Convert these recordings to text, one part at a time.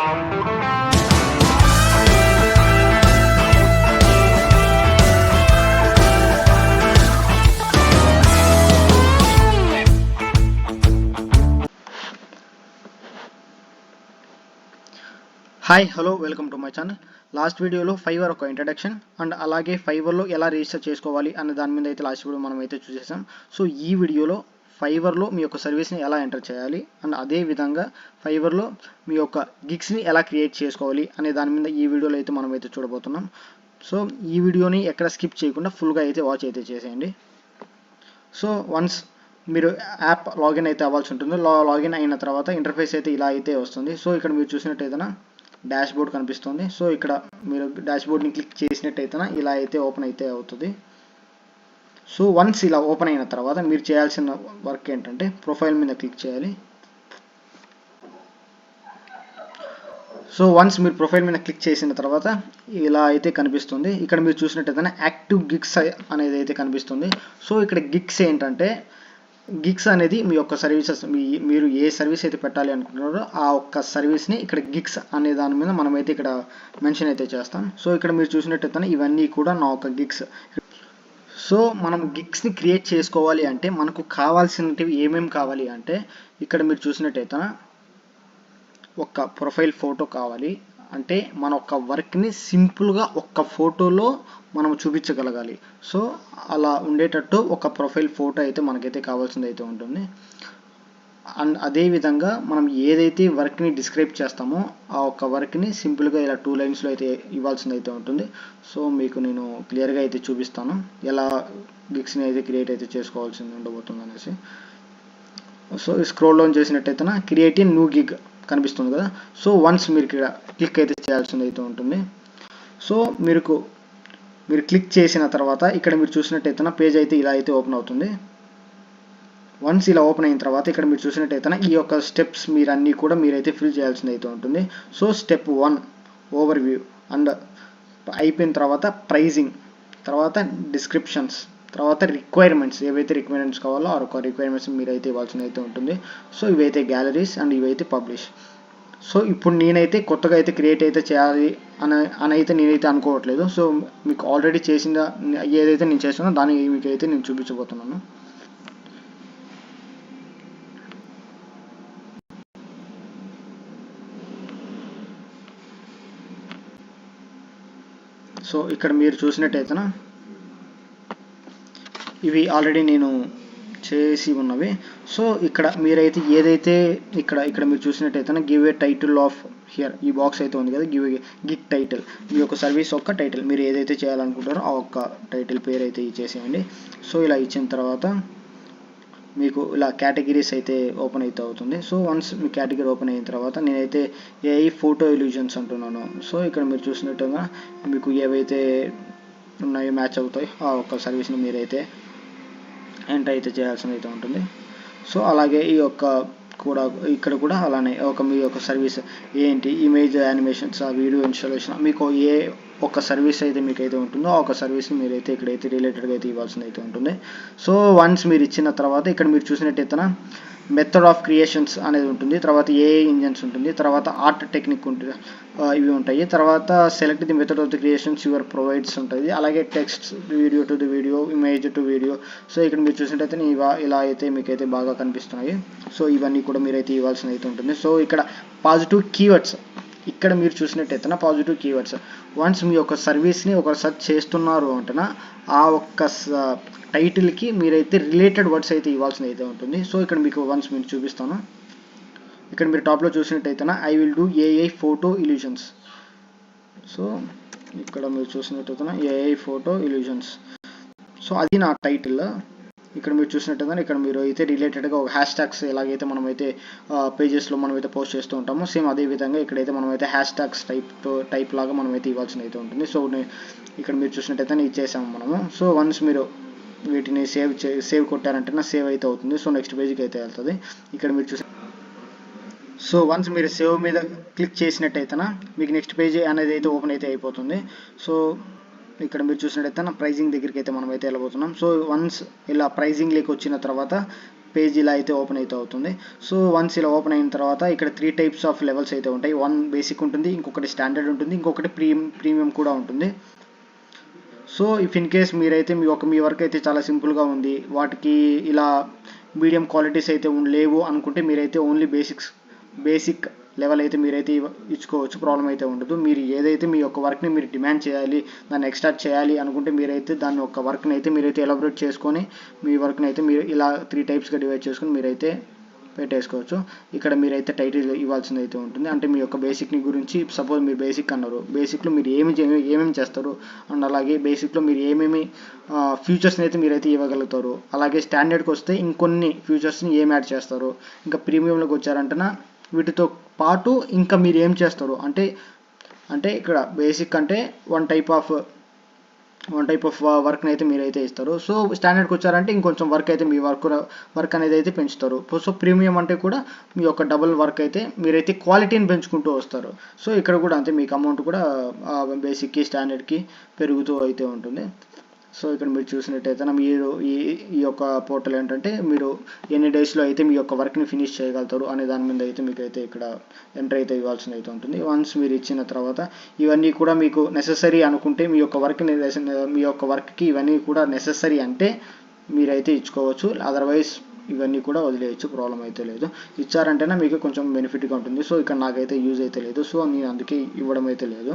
Hi hello welcome to my channel. Last వీడియోలో Fiverr ఒక introduction and అలాగే ఫైవర్లో ఎలా రిజిస్టర్ చేసుకోవాలి అనే దాని మీద అయితే లాస్ట్ వీడియో మనం అయితే చూసేసాం. సో ఈ వీడియోలో ఫైవర్లో మీ యొక్క సర్వీస్ని ఎలా ఎంటర్ చేయాలి అండ్ అదే విధంగా ఫైవర్లో మీ యొక్క గిగ్స్ని ఎలా క్రియేట్ చేసుకోవాలి అనే దాని మీద ఈ వీడియోలో అయితే మనం అయితే చూడబోతున్నాం. సో ఈ వీడియోని ఎక్కడ స్కిప్ చేయకుండా ఫుల్గా అయితే వాచ్ అయితే చేసేయండి. సో వన్స్ మీరు యాప్ లాగిన్ అయితే అవ్వాల్సి ఉంటుంది. లాగిన్ అయిన తర్వాత ఇంటర్ఫేస్ అయితే ఇలా అయితే వస్తుంది. సో ఇక్కడ మీరు చూసినట్టయితే డాష్ బోర్డ్ కనిపిస్తుంది. సో ఇక్కడ మీరు డాష్ బోర్డ్ని క్లిక్ చేసినట్టయితే ఇలా అయితే ఓపెన్ అయితే అవుతుంది. సో వన్స్ ఇలా ఓపెన్ అయిన తర్వాత మీరు చేయాల్సిన వర్క్ ఏంటంటే ప్రొఫైల్ మీద క్లిక్ చేయాలి. సో వన్స్ మీరు ప్రొఫైల్ మీద క్లిక్ చేసిన తర్వాత ఇలా అయితే కనిపిస్తుంది. ఇక్కడ మీరు చూసినట్టయితే యాక్టివ్ గిగ్స్ అనేది అయితే కనిపిస్తుంది. సో ఇక్కడ గిగ్స్ ఏంటంటే గిగ్స్ అనేది మీ యొక్క సర్వీసెస్ మీరు ఏ సర్వీస్ అయితే పెట్టాలి అనుకుంటున్నారో ఆ ఒక్క సర్వీస్ని ఇక్కడ గిగ్స్ అనే దాని మీద మనమైతే ఇక్కడ మెన్షన్ అయితే చేస్తాం. సో ఇక్కడ మీరు చూసినట్టయితే ఇవన్నీ కూడా నా ఒక గిగ్స్. సో మనం గిగ్స్ని క్రియేట్ చేసుకోవాలి అంటే మనకు కావాల్సినవి ఏమేమి కావాలి అంటే ఇక్కడ మీరు చూసినట్టయితే ఒక ప్రొఫైల్ ఫోటో కావాలి. అంటే మన ఒక్క వర్క్ని సింపుల్గా ఒక్క ఫోటోలో మనం చూపించగలగాలి. సో అలా ఉండేటట్టు ఒక ప్రొఫైల్ ఫోటో అయితే మనకైతే కావాల్సింది అయితే ఉంటుంది. అండ్ అదేవిధంగా మనం ఏదైతే వర్క్ని డిస్క్రైబ్ చేస్తామో ఆ ఒక్క వర్క్ని సింపుల్గా ఇలా 2 లైన్స్లో అయితే ఇవ్వాల్సింది అయితే ఉంటుంది. సో మీకు నేను క్లియర్గా అయితే చూపిస్తాను ఎలా గిగ్స్ని అయితే క్రియేట్ అయితే చేసుకోవాల్సింది ఉండబోతుంది అనేసి. సో స్క్రోల్ డౌన్ చేసినట్టయితే క్రియేట్ ఏ న్యూ గిగ్ కనిపిస్తుంది కదా. సో వన్స్ మీరు ఇక్కడ క్లిక్ అయితే చేయాల్సింది అయితే ఉంటుంది. సో మీరు క్లిక్ చేసిన తర్వాత ఇక్కడ మీరు చూసినట్టయితే పేజ్ అయితే ఇలా అయితే ఓపెన్ అవుతుంది. వన్స్ ఇలా ఓపెన్ అయిన తర్వాత ఇక్కడ మీరు చూసినట్టయితే ఈ యొక్క స్టెప్స్ మీరన్నీ కూడా మీరైతే ఫిల్ చేయాల్సింది అయితే ఉంటుంది. So step 1 over view and అయిపోయిన తర్వాత ప్రైజింగ్, తర్వాత డిస్క్రిప్షన్స్, తర్వాత రిక్వైర్మెంట్స్ ఏవైతే రిక్వైర్మెంట్స్ కావాలో ఆ ఒక రిక్వైర్మెంట్స్ మీరైతే ఇవ్వాల్సింది అయితే ఉంటుంది. సో ఇవైతే గ్యాలరీస్ అండ్ ఇవైతే పబ్లిష్. సో ఇప్పుడు నేనైతే కొత్తగా అయితే క్రియేట్ అయితే చేయాలి అని అయితే నేనైతే అనుకోవట్లేదు. సో మీకు ఆల్రెడీ చేసిన ఏదైతే నేను చేస్తున్నా దాన్ని మీకు అయితే నేను చూపించబోతున్నాను. సో ఇక్కడ మీరు చూసినట్టయితే ఇవి ఆల్రెడీ నేను చేసి ఉన్నవి. సో ఇక్కడ మీరైతే ఏదైతే ఇక్కడ మీరు చూసినట్టయితే give a title of here ఈ బాక్స్ అయితే ఉంది కదా, గిగ్ టైటిల్ మీ యొక్క సర్వీస్ యొక్క టైటిల్ మీరు ఏదైతే చేయాలనుకుంటారో ఆ ఒక్క టైటిల్ పేరు అయితే ఇచ్చేసేయండి. సో ఇలా ఇచ్చిన తర్వాత మీకు ఇలా కేటగిరీస్ అయితే ఓపెన్ అయితే అవుతుంది. సో వన్స్ మీ కేటగిరీ ఓపెన్ అయిన తర్వాత నేనైతే ఏఐ ఫోటో ఇల్యూజన్స్ అంటున్నాను. సో ఇక్కడ మీరు చూసినట్టుగా మీకు ఏవైతే ఉన్నాయో మ్యాచ్ అవుతాయి ఆ ఒక్క సర్వీస్ని మీరైతే ఎంటర్ అయితే చేయాల్సింది అయితే ఉంటుంది. సో అలాగే ఈ యొక్క ఇక్కడ కూడా అలానే మీ యొక్క సర్వీస్ ఏంటి, ఇమేజ్ యానిమేషన్స్, వీడియో ఇన్స్టాలేషన్, మీకు ఏ ఒక సర్వీస్ అయితే మీకైతే ఉంటుందో ఆ ఒక సర్వీస్ని మీరైతే ఇక్కడైతే రిలేటెడ్గా అయితే ఇవ్వాల్సింది అయితే ఉంటుంది. సో వన్స్ మీరు ఇచ్చిన తర్వాత ఇక్కడ మీరు చూసినట్టయితే మెథడ్ ఆఫ్ క్రియేషన్స్ అనేది ఉంటుంది, తర్వాత ఏఐ ఇంజన్స్ ఉంటుంది, తర్వాత ఆర్ట్ టెక్నిక్ ఉంటుంది, ఇవి ఉంటాయి. తర్వాత select the method of the creations your provides ఉంటుంది. అలాగే text, video to the video, image to video. So ఇక్కడ మీరు చూసినట్టయితే ఇలా అయితే మీకైతే బాగా కనిపిస్తున్నాయి. సో ఇవన్నీ కూడా మీరైతే ఇవ్వాల్సింది అయితే ఉంటుంది. సో ఇక్కడ పాజిటివ్ కీవర్డ్స్ ఇక్కడ మీరు చూసినట్టయితే పాజిటివ్ కీవర్డ్స్ వన్స్ మీ యొక్క సర్వీస్ని ఒక సెర్చ్ చేస్తున్నారు అంటేనా ఆ ఒక్క టైటిల్కి మీరైతే రిలేటెడ్ వర్డ్స్ అయితే ఇవ్వాల్సింది అయితే ఉంటుంది. సో ఇక్కడ మీకు వన్స్ మీరు చూపిస్తాను. ఇక్కడ మీరు టాప్లో చూసినట్టయితే I will do AI photo illusions. So ఇక్కడ మీరు చూసినట్టయితే ఏఐ ఫోటో ఇల్యూషన్స్. సో అది నా టైటిల్. ఇక్కడ మీరు చూసినట్టయితే ఇక్కడ మీరు అయితే రిలేటెడ్గా ఒక హ్యాష్ ట్యాగ్స్ ఎలాగైతే మనమైతే పేజెస్లో మనమైతే పోస్ట్ చేస్తూ ఉంటామో సేమ్ అదే విధంగా ఇక్కడైతే మనమైతే హ్యాష్ ట్యాగ్స్ టైప్ లాగా మనమైతే ఇవ్వాల్సింది అయితే ఉంటుంది. సో ఇక్కడ మీరు చూసినట్టయితే ఇచ్చేసాము మనము. సో వన్స్ మీరు వీటిని సేవ్ కొట్టారంటే సేవ్ అయితే అవుతుంది. సో నెక్స్ట్ పేజ్కి అయితే వెళ్తుంది. ఇక్కడ మీరు చూసి సో వన్స్ మీరు సేవ్ మీద క్లిక్ చేసినట్టయితే మీకు నెక్స్ట్ పేజ్ అనేది అయితే ఓపెన్ అయితే అయిపోతుంది. సో ఇక్కడ మీరు చూసినట్టయితే ప్రైజింగ్ దగ్గరికి అయితే మనం అయితే వెళ్ళబోతున్నాం. సో వన్స్ ఇలా ప్రైజింగ్ లేక వచ్చిన తర్వాత పేజ్ ఇలా అయితే ఓపెన్ అయితే అవుతుంది. సో వన్స్ ఇలా ఓపెన్ అయిన తర్వాత ఇక్కడ 3 టైప్స్ ఆఫ్ లెవెల్స్ అయితే ఉంటాయి. 1 బేసిక్ ఉంటుంది, ఇంకొకటి స్టాండర్డ్ ఉంటుంది, ఇంకొకటి ప్రీమియం కూడా ఉంటుంది. సో ఇఫ్ ఇన్ కేస్ మీరైతే మీ వర్క్ అయితే చాలా సింపుల్గా ఉంది, వాటికి ఇలా మీడియం క్వాలిటీస్ అయితే లేవు అనుకుంటే మీరైతే ఓన్లీ బేసిక్ లెవెల్ అయితే మీరైతే ఇచ్చుకోవచ్చు, ప్రాబ్లం అయితే ఉండదు. మీరు ఏదైతే మీ యొక్క వర్క్ని మీరు డిమాండ్ చేయాలి, దాన్ని ఎక్స్ట్రాక్ట్ చేయాలి అనుకుంటే మీరైతే దాని యొక్క వర్క్ని అయితే మీరైతే ఎలాబరేట్ చేసుకొని మీ వర్క్ని అయితే మీరు ఇలా 3 టైప్స్గా డివైడ్ చేసుకొని మీరైతే పెట్టేసుకోవచ్చు. ఇక్కడ మీరైతే టైటిల్ ఇవ్వాల్సింది అయితే ఉంటుంది. అంటే మీ యొక్క బేసిక్ని గురించి, సపోజ్ మీరు బేసిక్ అన్నారు, బేసిక్లో మీరు ఏమేమి చేస్తారు అండ్ అలాగే బేసిక్లో మీరు ఏమేమి ఫ్యూచర్స్ని అయితే మీరైతే ఇవ్వగలుగుతారు. అలాగే స్టాండర్డ్కి వస్తే ఇంకొన్ని ఫ్యూచర్స్ని ఏం యాడ్ చేస్తారు. ఇంకా ప్రీమియంలోకి వచ్చారంటేనా వీటితో పాటు ఇంకా మీరు ఏం చేస్తారు అంటే ఇక్కడ బేసిక్ అంటే వన్ టైప్ ఆఫ్ వర్క్ని అయితే మీరైతే ఇస్తారు. సో స్టాండర్డ్కి వచ్చారంటే ఇంకొంచెం వర్క్ అయితే మీ వర్క్ అనేది అయితే పెంచుతారు. సో ప్రీమియం అంటే కూడా మీ యొక్క డబుల్ వర్క్ అయితే మీరైతే క్వాలిటీని పెంచుకుంటూ వస్తారు. సో ఇక్కడ కూడా అంతే, మీకు అమౌంట్ కూడా బేసిక్కి స్టాండర్డ్కి పెరుగుతూ అయితే ఉంటుంది. సో ఇక్కడ మీరు చూసినట్టయితే మీరు ఈ యొక్క పోర్టల్ ఏంటంటే మీరు ఎన్ని డేస్లో అయితే మీ యొక్క వర్క్ని ఫినిష్ చేయగలుగుతారు అనే దాని మీద అయితే మీకు అయితే ఇక్కడ ఎంటర్ అయితే ఇవ్వాల్సింది అయితే ఉంటుంది. వన్స్ మీరు ఇచ్చిన తర్వాత ఇవన్నీ కూడా మీకు నెససరీ అనుకుంటే మీ యొక్క వర్క్కి ఇవన్నీ కూడా నెససరీ అంటే మీరైతే ఇచ్చుకోవచ్చు. అదర్వైజ్ ఇవన్నీ కూడా వదిలేయచ్చు, ప్రాబ్లం అయితే లేదు. ఇచ్చారంటేనే మీకు కొంచెం బెనిఫిట్గా ఉంటుంది. సో ఇక్కడ నాకైతే యూజ్ అయితే లేదు, సో నేను అందుకే ఇవ్వడం అయితే లేదు.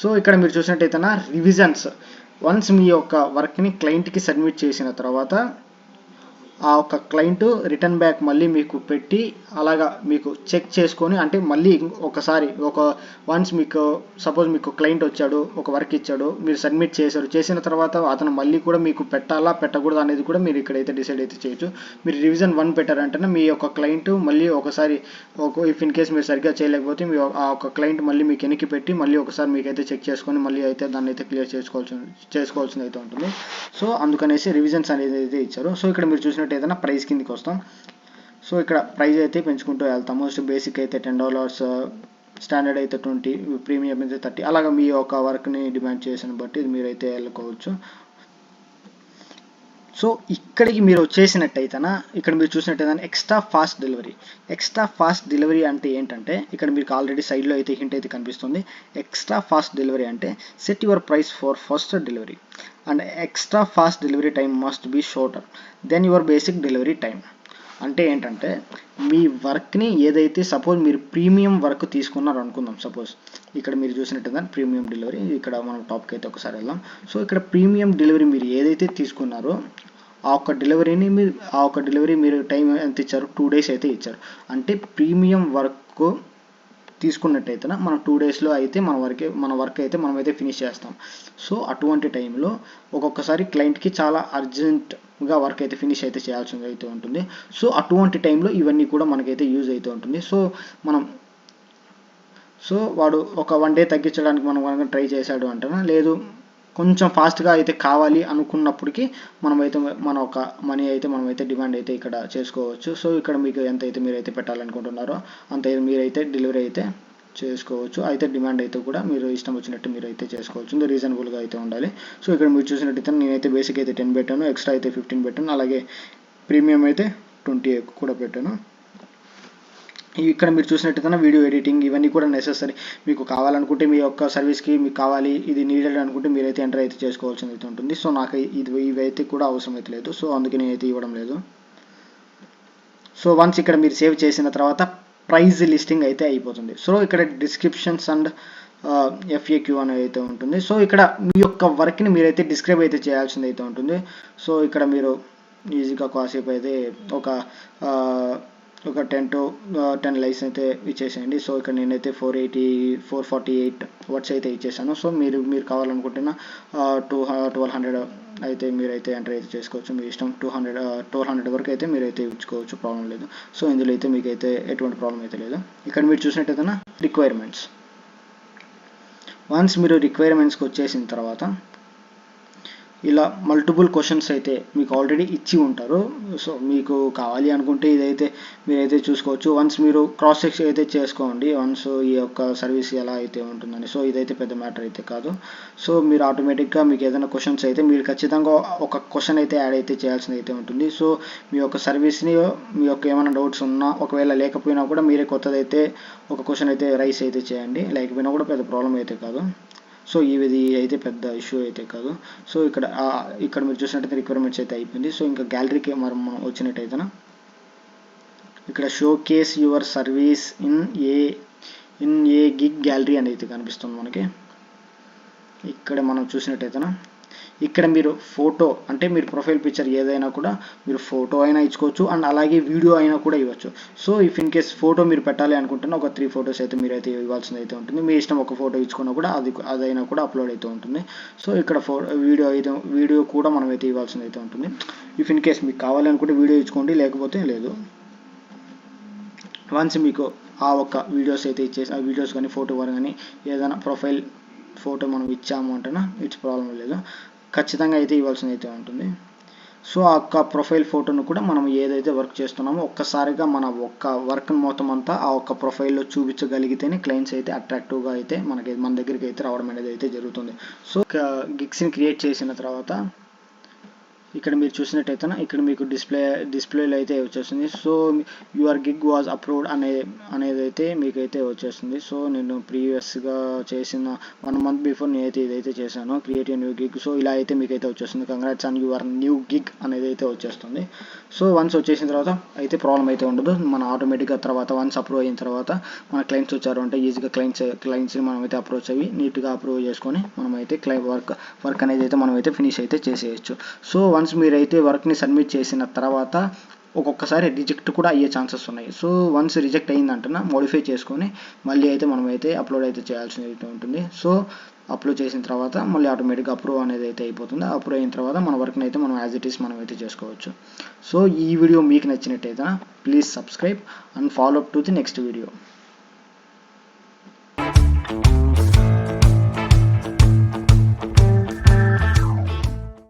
సో ఇక్కడ మీరు చూసినట్టయితే రివిజన్స్, వన్స్ మీ యొక్క వర్క్ని క్లయింట్కి సబ్మిట్ చేసిన తర్వాత ఆ ఒక క్లయింట్ రిటర్న్ బ్యాక్ మళ్ళీ మీకు పెట్టి అలాగా మీకు చెక్ చేసుకొని, అంటే మళ్ళీ ఒకసారి వన్స్ మీకు సపోజ్ మీకు క్లయింట్ వచ్చాడు, ఒక వర్క్ ఇచ్చాడు, మీరు సబ్మిట్ చేసిన తర్వాత అతను మళ్ళీ కూడా మీకు పెట్టాలా పెట్టకూడదు అనేది కూడా మీరు ఇక్కడైతే డిసైడ్ అయితే చేయొచ్చు. మీరు రివిజన్ 1 పెట్టారంటే మీ యొక్క క్లయింట్ మళ్ళీ ఒకసారి ఇఫ్ ఇన్ కేస్ మీరు సరిగ్గా చేయలేకపోతే మీ ఆ ఒక క్లయింట్ మళ్ళీ మీకు వెనక్కి పెట్టి మళ్ళీ ఒకసారి మీకైతే చెక్ చేసుకొని మళ్ళీ అయితే దాన్ని అయితే క్లియర్ చేసుకోవాల్సింది అయితే ఉంటుంది. సో అందుకనేసి రివిజన్స్ అనేది అయితే ఇచ్చారు. సో ఇక్కడ మీరు చూసినట్టు ఏదైనా ప్రైస్ కిందకి వస్తాం. సో ఇక్కడ ప్రైస్ అయితే పెంచుకుంటూ వెళ్తాము. సో బేసిక్ అయితే $10, స్టాండర్డ్ అయితే 20, ప్రీమియం అయితే 30, అలాగా మీ యొక్క వర్క్ని డిమాండ్ చేసిన బట్టి మీరైతే వెళ్ళుకోవచ్చు. సో ఇక్కడికి మీరు వచ్చేసినట్టయితేనా ఇక్కడ మీరు చూసినట్టయితే ఎక్స్ట్రా ఫాస్ట్ డెలివరీ అంటే ఏంటంటే ఇక్కడ మీకు ఆల్రెడీ సైడ్లో అయితే హింట్ అయితే కనిపిస్తుంది. ఎక్స్ట్రా ఫాస్ట్ డెలివరీ అంటే set your price for first delivery and extra fast delivery time must be shorter than your basic delivery time. అంటే ఏంటంటే మీ వర్క్ని ఏదైతే సపోజ్ మీరు ప్రీమియం వర్క్ తీసుకున్నారు అనుకుందాం, సపోజ్ ఇక్కడ మీరు చూసినట్టుగా ప్రీమియం డెలివరీ, ఇక్కడ మనం టాప్కి అయితే ఒకసారి వెళ్దాం. సో ఇక్కడ ప్రీమియం డెలివరీ మీరు ఏదైతే తీసుకున్నారో ఆ ఒక్క డెలివరీ మీరు టైం ఎంత ఇచ్చారు, 2 days అయితే ఇచ్చారు. అంటే ప్రీమియం వర్క్ తీసుకున్నట్టయితే మనం 2 daysలో అయితే మన వర్క్ అయితే మనమైతే ఫినిష్ చేస్తాం. సో అటువంటి టైంలో ఒక్కొక్కసారి క్లయింట్కి చాలా అర్జెంట్గా వర్క్ అయితే ఫినిష్ అయితే చేయాల్సింది అయితే ఉంటుంది. సో అటువంటి టైంలో ఇవన్నీ కూడా మనకైతే యూజ్ అయితే ఉంటుంది. సో వాడు ఒక 1 day తగ్గించడానికి మనం ట్రై చేశాడు అంటేనా, లేదు కొంచెం ఫాస్ట్గా అయితే కావాలి అనుకున్నప్పటికీ మనమైతే మన ఒక మనీ అయితే మనమైతే డిమాండ్ అయితే ఇక్కడ చేసుకోవచ్చు. సో ఇక్కడ మీకు ఎంత అయితే మీరైతే పెట్టాలనుకుంటున్నారో అంత మీరైతే డెలివరీ అయితే చేసుకోవచ్చు. అయితే డిమాండ్ అయితే కూడా మీరు ఇష్టం వచ్చినట్టు మీరు అయితే చేసుకోవచ్చు, రీజనబుల్గా అయితే ఉండాలి. సో ఇక్కడ మీరు చూసినట్టయితే నేనైతే బేసిక్ అయితే 10 పెట్టాను, ఎక్స్ట్రా అయితే 15 పెట్టాను, అలాగే ప్రీమియం అయితే 20 కూడా పెట్టాను. ఇక్కడ మీరు చూసినట్టయితే వీడియో ఎడిటింగ్ ఇవన్నీ కూడా నెసెసరీ. మీకు కావాలనుకుంటే మీ యొక్క సర్వీస్కి మీకు కావాలి, ఇది నీడెడ్ అనుకుంటే మీరైతే ఎంటర్ అయితే చేసుకోవాల్సింది అయితే ఉంటుంది. సో నాకు ఇవైతే కూడా అవసరం అయితే లేదు, సో అందుకే నేనైతే ఇవ్వడం లేదు. సో వన్స్ ఇక్కడ మీరు సేవ్ చేసిన తర్వాత ప్రైజ్ లిస్టింగ్ అయితే అయిపోతుంది. సో ఇక్కడ డిస్క్రిప్షన్స్ అండ్ FAQ అనేది అయితే ఉంటుంది. సో ఇక్కడ మీ యొక్క వర్క్ని మీరైతే డిస్క్రైబ్ అయితే చేయాల్సింది అయితే ఉంటుంది. సో ఇక్కడ మీరు ఈజీగా కాసేపు అయితే ఒక 10 to 10 లైక్స్ అయితే ఇచ్చేసేయండి. సో ఇక్కడ నేనైతే 448 వర్డ్స్ అయితే ఇచ్చేసాను. సో మీరు కావాలనుకుంటున్న 1200 అయితే మీరైతే ఎంటర్ అయితే చేసుకోవచ్చు, మీ ఇష్టం. 1200 వరకు అయితే మీరైతే ఇచ్చుకోవచ్చు, ప్రాబ్లం లేదు. సో ఇందులో అయితే మీకైతే ఎటువంటి ప్రాబ్లం అయితే లేదు. ఇక్కడ మీరు చూసినట్టయితే రిక్వైర్మెంట్స్, వన్స్ మీరు రిక్వైర్మెంట్స్కి వచ్చేసిన తర్వాత ఇలా మల్టిపుల్ క్వశ్చన్స్ అయితే మీకు ఆల్రెడీ ఇచ్చి ఉంటారు. సో మీకు కావాలి అనుకుంటే ఇదైతే మీరైతే చూసుకోవచ్చు. వన్స్ మీరు క్రాస్ చెక్ అయితే చేసుకోండి వన్స్ ఈ యొక్క సర్వీస్ ఎలా అయితే ఉంటుందని. సో ఇదైతే పెద్ద మ్యాటర్ అయితే కాదు. సో మీరు ఆటోమేటిక్గా మీకు ఏదైనా క్వశ్చన్స్ అయితే మీరు ఖచ్చితంగా ఒక క్వశ్చన్ అయితే యాడ్ అయితే చేయాల్సింది అయితే ఉంటుంది. సో మీ యొక్క సర్వీస్ని మీ యొక్క ఏమైనా డౌట్స్ ఉన్నా ఒకవేళ లేకపోయినా కూడా మీరే కొత్తదైతే ఒక క్వశ్చన్ అయితే రైస్ అయితే చేయండి. లేకపోయినా కూడా పెద్ద ప్రాబ్లం అయితే కాదు. సో ఇది అయితే పెద్ద ఇష్యూ అయితే కాదు. సో ఇక్కడ మీరు చూసినట్టయితే రిక్వైర్మెంట్స్ అయితే అయిపోయింది. సో ఇంకా గ్యాలరీకి మనం వచ్చినట్టయితే ఇక్కడ show case your service in a gig gallery అనేది కనిపిస్తుంది మనకి. ఇక్కడ మనం చూసినట్టయితే ఇక్కడ మీరు ఫోటో అంటే మీరు ప్రొఫైల్ పిక్చర్ ఏదైనా కూడా మీరు ఫోటో అయినా ఇచ్చుకోవచ్చు అండ్ అలాగే వీడియో అయినా కూడా ఇవ్వచ్చు. So if in case photo మీరు పెట్టాలి అనుకుంటున్నా ఒక 3 ఫొటోస్ అయితే మీరైతే ఇవ్వాల్సింది అయితే ఉంటుంది. మీ ఇష్టం ఒక ఫోటో ఇచ్చుకున్నా కూడా అదైనా కూడా అప్లోడ్ అయితే ఉంటుంది. సో ఇక్కడ వీడియో కూడా మనం అయితే ఇవ్వాల్సింది అయితే ఉంటుంది. ఇఫ్ ఇన్ కేస్ మీకు కావాలి అనుకుంటే వీడియో ఇచ్చుకోండి, లేకపోతే లేదు. వన్స్ మీకు ఆ ఒక్క వీడియోస్ అయితే ఇచ్చేసి ఆ వీడియోస్ కానీ ఫోటో కానీ ఏదైనా ప్రొఫైల్ ఫోటో మనం ఇచ్చాము అంటేనా ఇట్స్ ప్రాబ్లం లేదు, ఖచ్చితంగా అయితే ఇవ్వాల్సింది అయితే ఉంటుంది. సో ఆ ఒక్క ప్రొఫైల్ ఫోటోను కూడా మనం ఏదైతే వర్క్ చేస్తున్నామో ఒక్కసారిగా మన ఒక్క వర్క్ మొత్తం అంతా ఆ ఒక్క ప్రొఫైల్లో చూపించగలిగితేనే క్లయింట్స్ అయితే అట్రాక్టివ్గా అయితే మన దగ్గరికి అయితే రావడం అనేది అయితే జరుగుతుంది. సో గిగ్స్ని క్రియేట్ చేసిన తర్వాత ఇక్కడ మీరు చూసినట్టయితే ఇక్కడ మీకు డిస్ప్లేలో అయితే వచ్చేస్తుంది. So your gig was approved అనేది అయితే మీకైతే వచ్చేస్తుంది. సో నేను ప్రీవియస్గా చేసిన 1 month బిఫోర్ నేనైతే ఇదైతే చేశాను, క్రియేట్ న్యూ గిగ్. సో ఇలా అయితే మీకైతే వచ్చేస్తుంది, congrats on your new gig అనేది అయితే వచ్చేస్తుంది. సో వన్స్ వచ్చేసిన తర్వాత అయితే ప్రాబ్లం అయితే ఉండదు. మన ఆటోమేటిక్గా తర్వాత వన్స్ అప్రూవ్ అయిన తర్వాత మన క్లయింట్స్ వచ్చారు అంటే ఈజీగా క్లయింట్స్ని మనం అయితే అప్రోచ్ అయ్యి నీట్గా అప్రూవ్ చేసుకొని మనమైతే వర్క్ అనేది అయితే మనం అయితే ఫినిష్ అయితే చేసేయచ్చు. సో వన్స్ మీరైతే వర్క్ని సబ్మిట్ చేసిన తర్వాత ఒక్కొక్కసారి రిజెక్ట్ కూడా అయ్యే ఛాన్సెస్ ఉన్నాయి. సో వన్స్ రిజెక్ట్ అయిందంటున్నా మోడిఫై చేసుకొని మళ్ళీ అయితే మనమైతే అప్లోడ్ అయితే చేయాల్సి అయితే ఉంటుంది. సో అప్లోడ్ చేసిన తర్వాత మళ్ళీ ఆటోమేటిక్గా అప్రూవ్ అనేది అయితే అయిపోతుంది. అప్రూవ్ అయిన తర్వాత మన వర్క్ని అయితే మనం యాజ్ ఇట్ ఈస్ మనం అయితే చేసుకోవచ్చు. సో ఈ వీడియో మీకు నచ్చినట్టయితే please subscribe and follow up to the next video.